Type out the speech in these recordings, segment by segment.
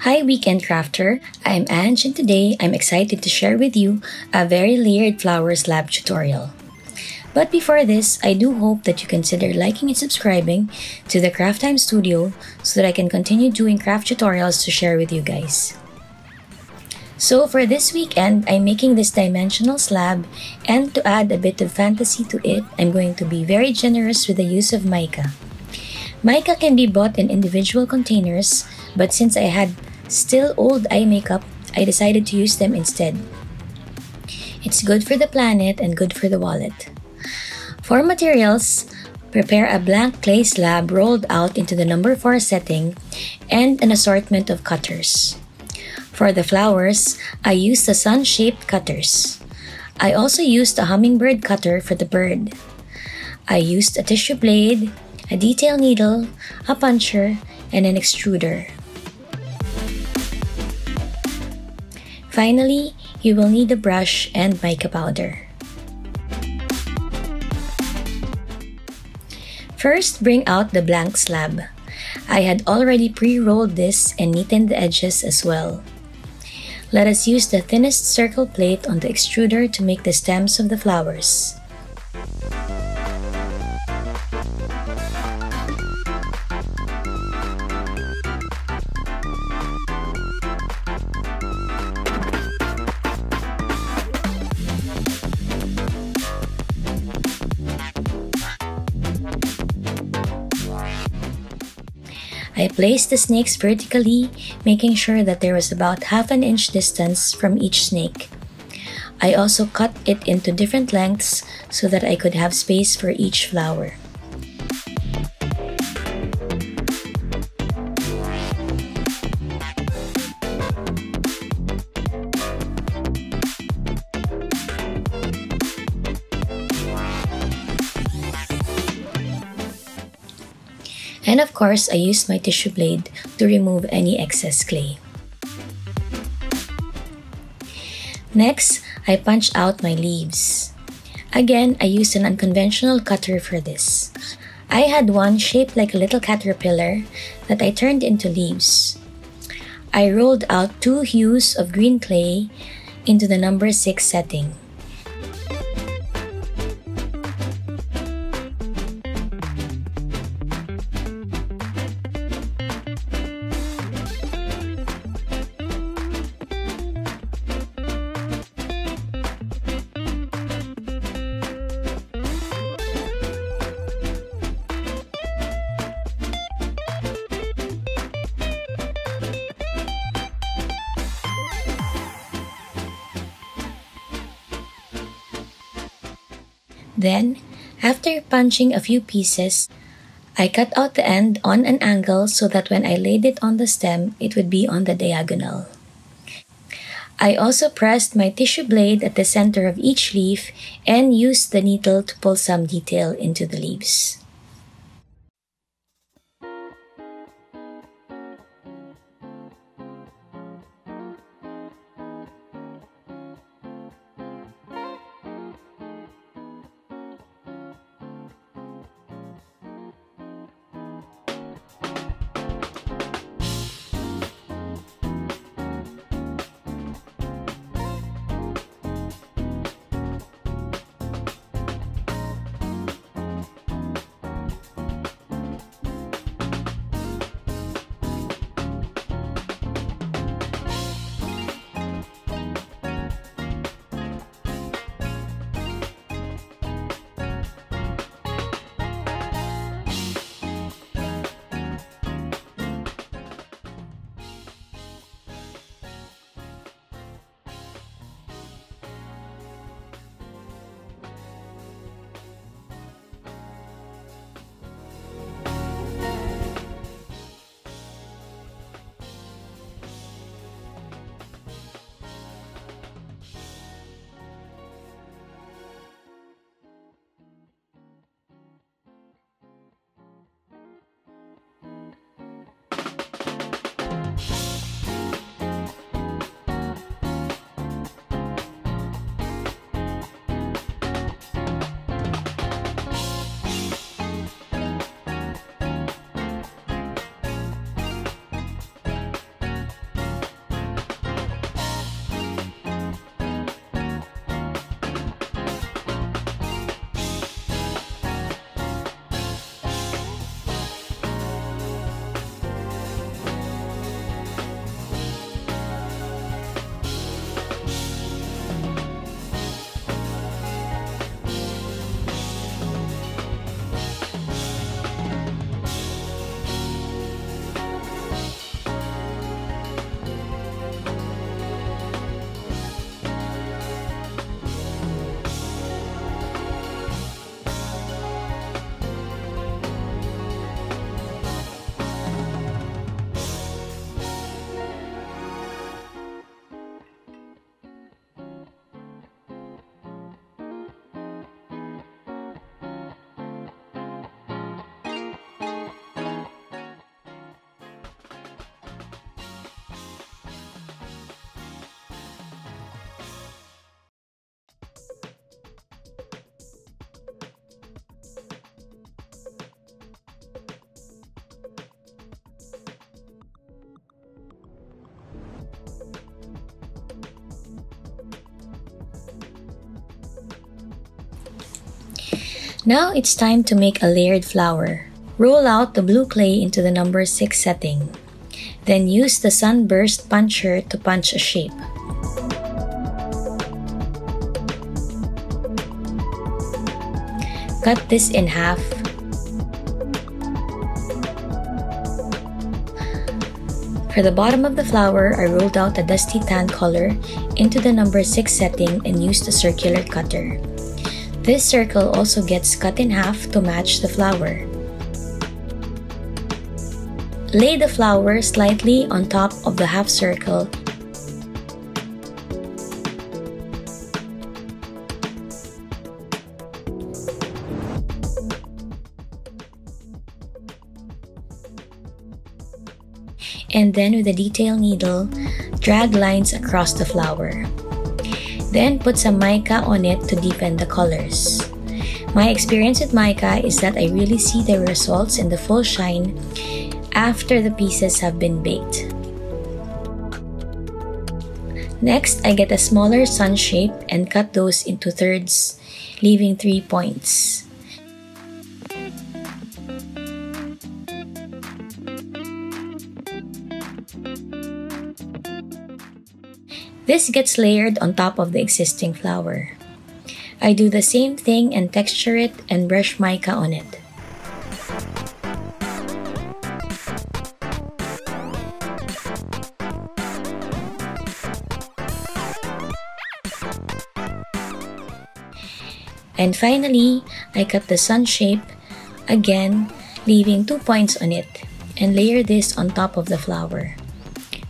Hi Weekend Crafter, I'm Ange and today I'm excited to share with you a very layered flower slab tutorial. But before this, I do hope that you consider liking and subscribing to the Craft Time Studio so that I can continue doing craft tutorials to share with you guys. So for this weekend, I'm making this dimensional slab, and to add a bit of fantasy to it, I'm going to be very generous with the use of mica. Mica can be bought in individual containers, but since I had still old eye makeup, I decided to use them instead. It's good for the planet and good for the wallet. For materials, prepare a blank clay slab rolled out into the number 4 setting and an assortment of cutters. For the flowers, I used the sun-shaped cutters. I also used a hummingbird cutter for the bird. I used a tissue blade, a detail needle, a puncher, and an extruder. Finally, you will need a brush and mica powder. First, bring out the blank slab. I had already pre-rolled this and neatened the edges as well. Let us use the thinnest circle plate on the extruder to make the stems of the flowers. I placed the snakes vertically, making sure that there was about ½ an inch distance from each snake. I also cut it into different lengths so that I could have space for each flower. And of course, I used my tissue blade to remove any excess clay. Next, I punched out my leaves. Again, I used an unconventional cutter for this. I had one shaped like a little caterpillar that I turned into leaves. I rolled out 2 hues of green clay into the number 6 setting. Then, after punching a few pieces, I cut out the end on an angle so that when I laid it on the stem, it would be on the diagonal. I also pressed my tissue blade at the center of each leaf and used the needle to pull some detail into the leaves. Now it's time to make a layered flower. Roll out the blue clay into the number 6 setting. Then use the sunburst puncher to punch a shape. Cut this in half. For the bottom of the flower, I rolled out a dusty tan color into the number 6 setting and used a circular cutter. This circle also gets cut in half to match the flower. Lay the flower slightly on top of the half circle and then with a detail needle, drag lines across the flower. Then put some mica on it to deepen the colors. My experience with mica is that I really see the results in the full shine after the pieces have been baked. Next, I get a smaller sun shape and cut those into thirds, leaving 3 points. This gets layered on top of the existing flower. I do the same thing and texture it and brush mica on it. And finally, I cut the sun shape, again leaving 2 points on it, and layer this on top of the flower,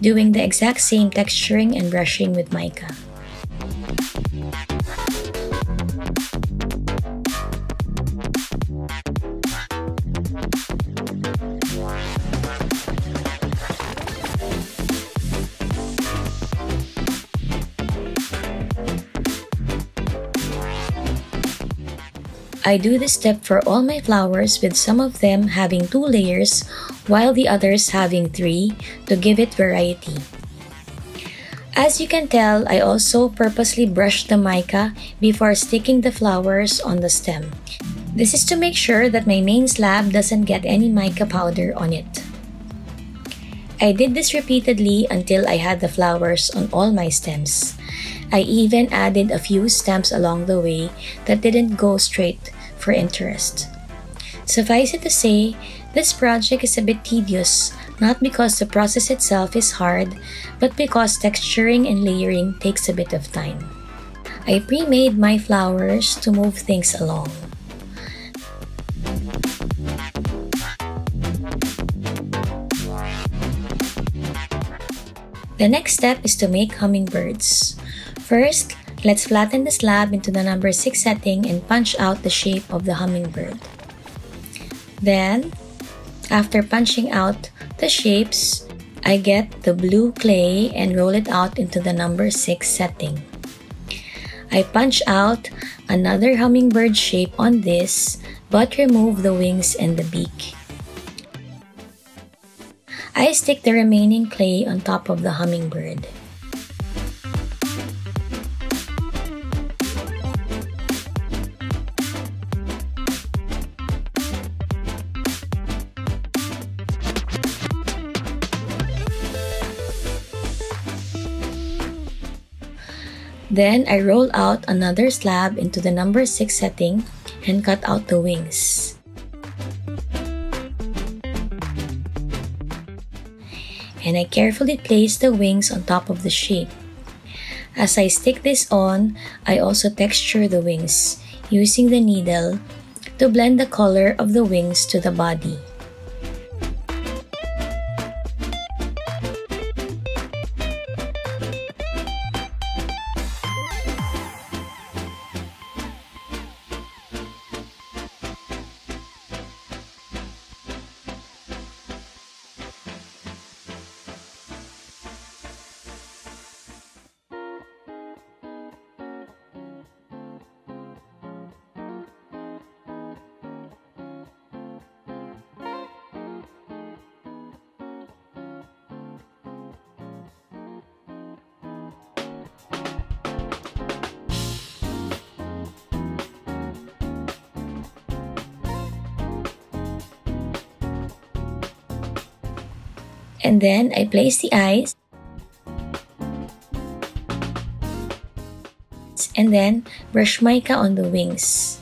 doing the exact same texturing and brushing with mica. I do this step for all my flowers, with some of them having 2 layers while the others having 3 to give it variety. As you can tell, I also purposely brush the mica before sticking the flowers on the stem. This is to make sure that my main slab doesn't get any mica powder on it. I did this repeatedly until I had the flowers on all my stems. I even added a few stems along the way that didn't go straight for interest. Suffice it to say, this project is a bit tedious, not because the process itself is hard, but because texturing and layering takes a bit of time. I pre-made my flowers to move things along. The next step is to make hummingbirds. First, let's flatten the slab into the number 6 setting and punch out the shape of the hummingbird. Then, after punching out the shapes, I get the blue clay and roll it out into the number 6 setting. I punch out another hummingbird shape on this, but remove the wings and the beak. I stick the remaining clay on top of the hummingbird. Then I roll out another slab into the number 6 setting and cut out the wings. And I carefully place the wings on top of the shape. As I stick this on, I also texture the wings using the needle to blend the color of the wings to the body. And then I place the eyes and then brush mica on the wings.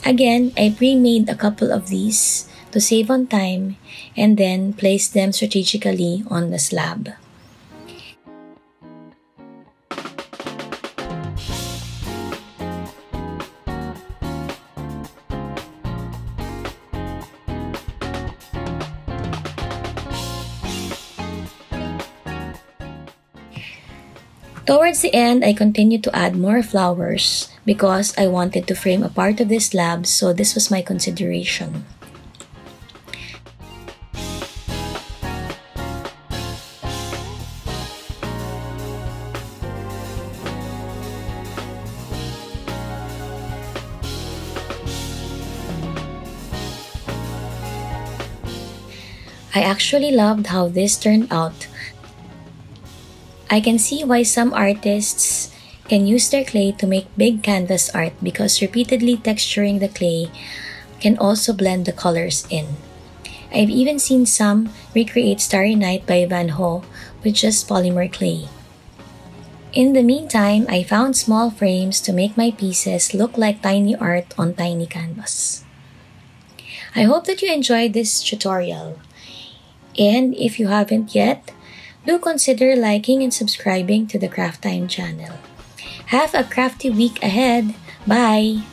Again, I pre-made a couple of these to save on time and then place them strategically on the slab. Towards the end, I continued to add more flowers because I wanted to frame a part of this slab, so this was my consideration. I actually loved how this turned out. I can see why some artists can use their clay to make big canvas art because repeatedly texturing the clay can also blend the colors in. I've even seen some recreate Starry Night by Van Gogh with just polymer clay. In the meantime, I found small frames to make my pieces look like tiny art on tiny canvas. I hope that you enjoyed this tutorial. And if you haven't yet, do consider liking and subscribing to the Craft Time channel. Have a crafty week ahead. Bye!